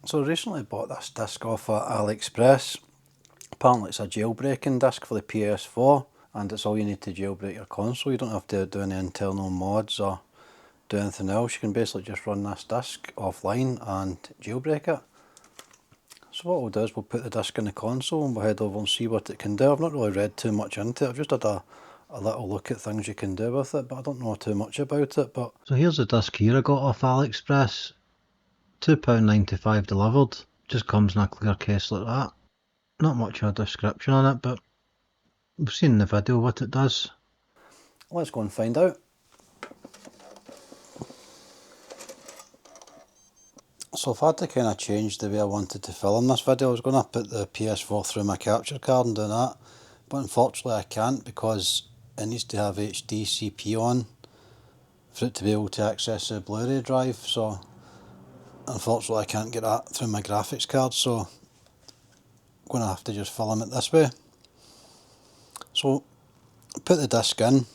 So recently bought this disc off at AliExpress. Apparently it's a jailbreaking disc for the PS4 and it's all you need to jailbreak your console. You don't have to do any internal mods or do anything else. You can basically just run this disc offline and jailbreak it. So what we'll do is we'll put the disc in the console and we'll head over and see what it can do. I've not really read too much into it. I've just had a little look at things you can do with it, but I don't know too much about it. But so here's the disc here I got off AliExpress. £2.95 delivered. Just comes in a clear case like that. Not much of a description on it, but we've seen in the video what it does. Let's go and find out. So I've had to kind of change the way I wanted to film this video. I was going to put the PS4 through my capture card and do that, but unfortunately I can't because it needs to have HD CP on for it to be able to access the Blu-ray drive. So unfortunately I can't get that through my graphics card, so I'm going to have to just film it this way. So put the disc in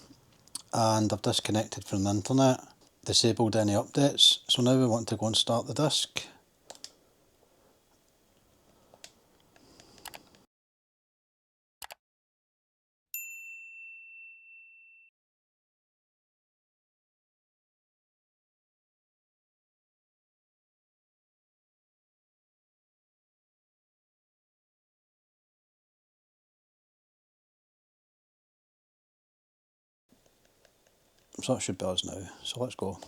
and I've disconnected from the internet, disabled any updates. So now we want to go and start the disc. So that should be us now, so let's go.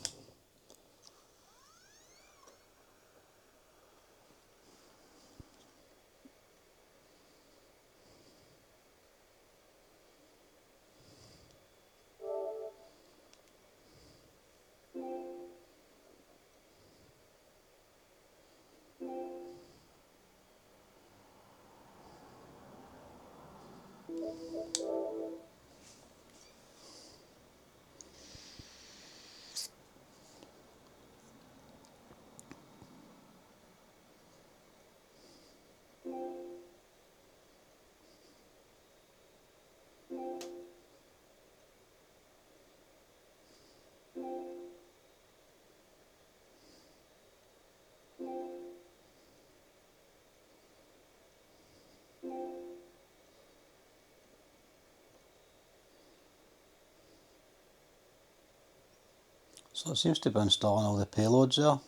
So it seems to be installing all the payloads there.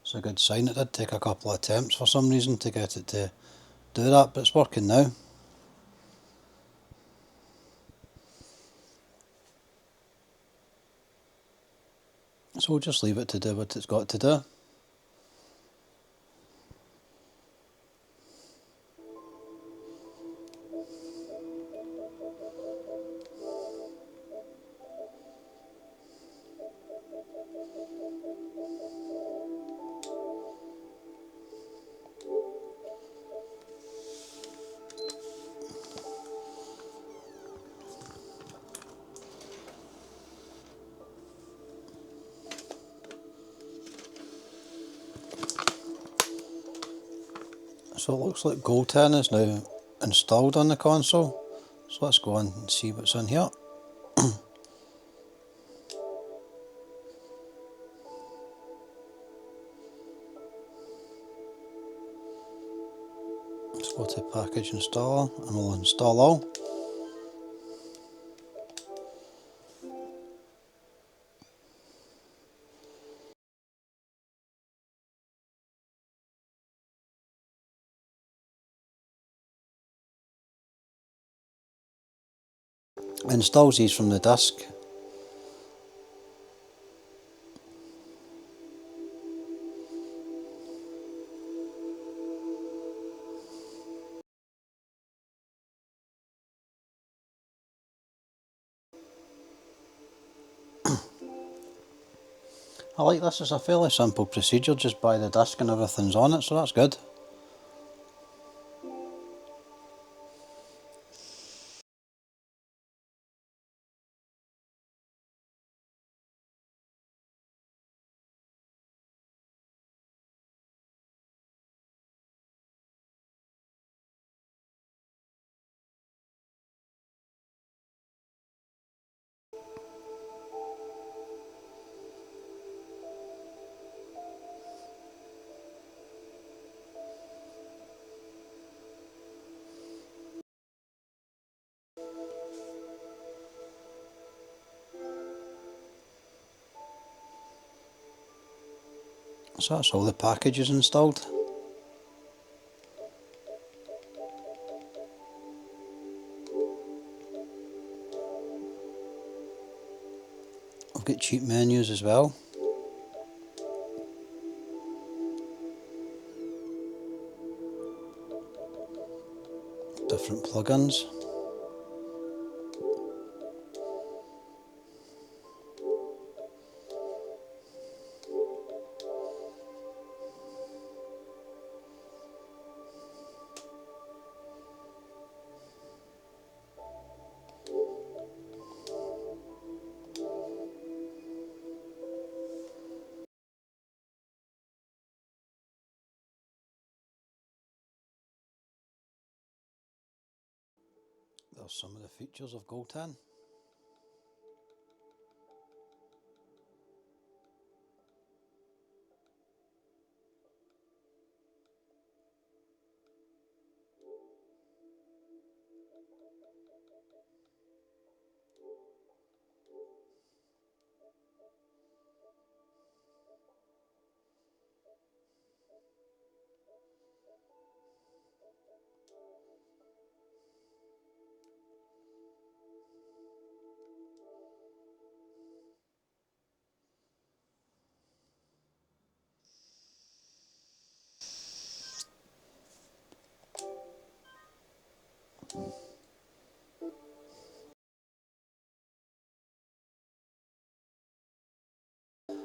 It's a good sign. It did take a couple of attempts for some reason to get it to do that, but it's working now. So we'll just leave it to do what it's got to do. So it looks like Gold 10 is now installed on the console. So let's go and see what's in here. Let's go to package installer and we'll install all. Installs these from the disk. I like this, it's a fairly simple procedure, just buy the disc and everything's on it, so that's good. So that's all the packages installed. I've got cheap menus as well. Different plugins. There's some of the features of Gotan.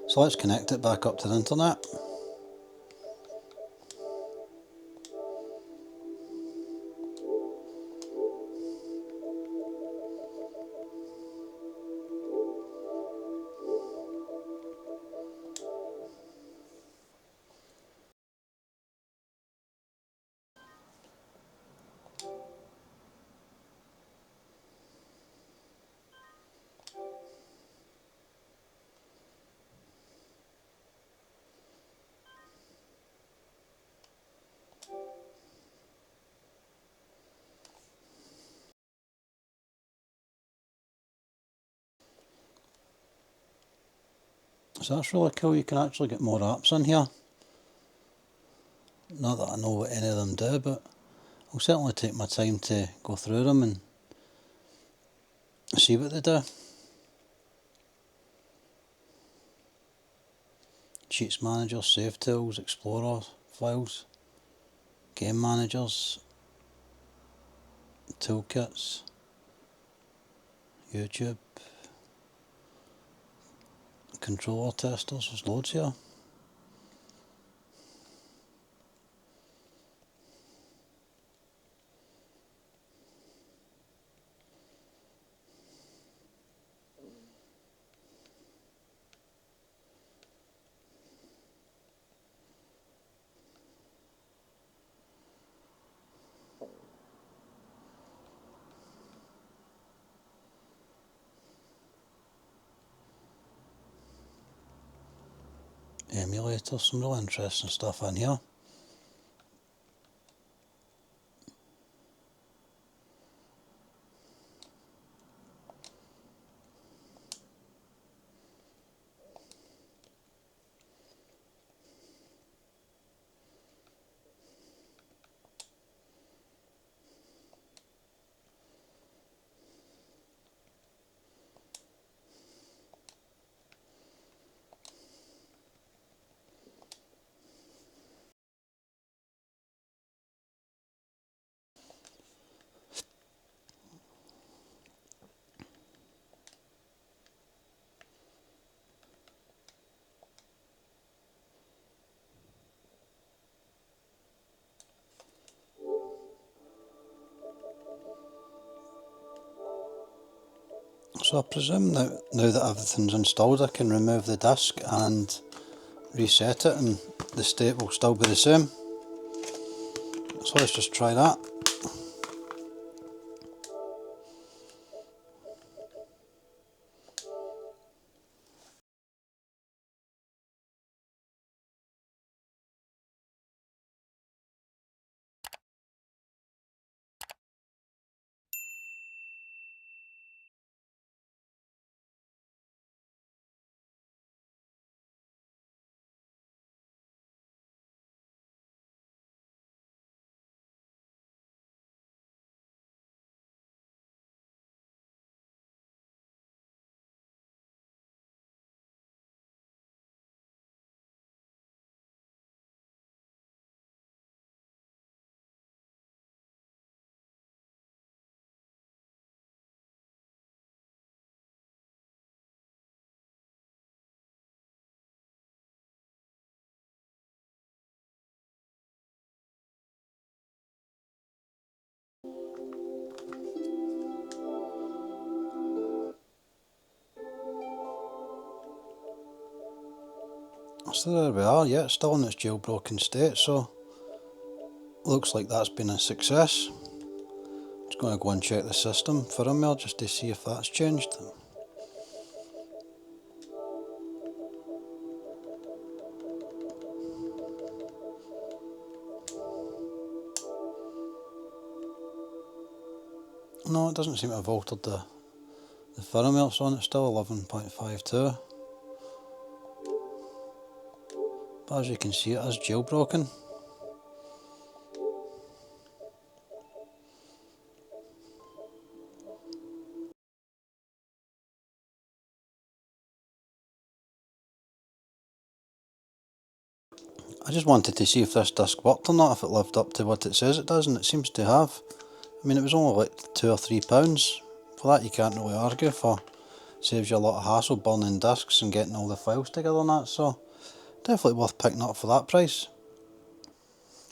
So let's connect it back up to the internet. So that's really cool, you can actually get more apps in here. Not that I know what any of them do, but I'll certainly take my time to go through them and see what they do. Sheets manager, save tools, explorer files, game managers, toolkits, YouTube, controller testers, there's loads here. Emulators, some real interesting stuff in here. So I presume now that everything's installed I can remove the disc and reset it and the state will still be the same. So let's just try that. So there we are, yeah, it's still in its jailbroken state, so looks like that's been a success. Just going to go and check the system firmware just to see if that's changed. No, it doesn't seem to have altered the firmware it's on, it's still 11.52. But as you can see, it is jailbroken. I just wanted to see if this disc worked or not, if it lived up to what it says it does, and it seems to have. I mean, it was only like £2 or £3. For that you can't really argue for. Saves you a lot of hassle burning discs and getting all the files together and that, so definitely worth picking up for that price.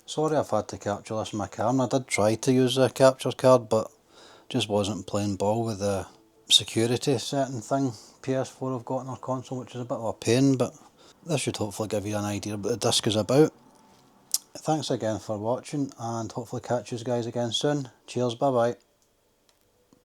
Sorry I've had to capture this on my camera. I did try to use a capture card, but just wasn't playing ball with the security setting thing PS4 have got on their console, which is a bit of a pain, but this should hopefully give you an idea of what the disc is about. Thanks again for watching, and hopefully catch you guys again soon. Cheers, bye bye.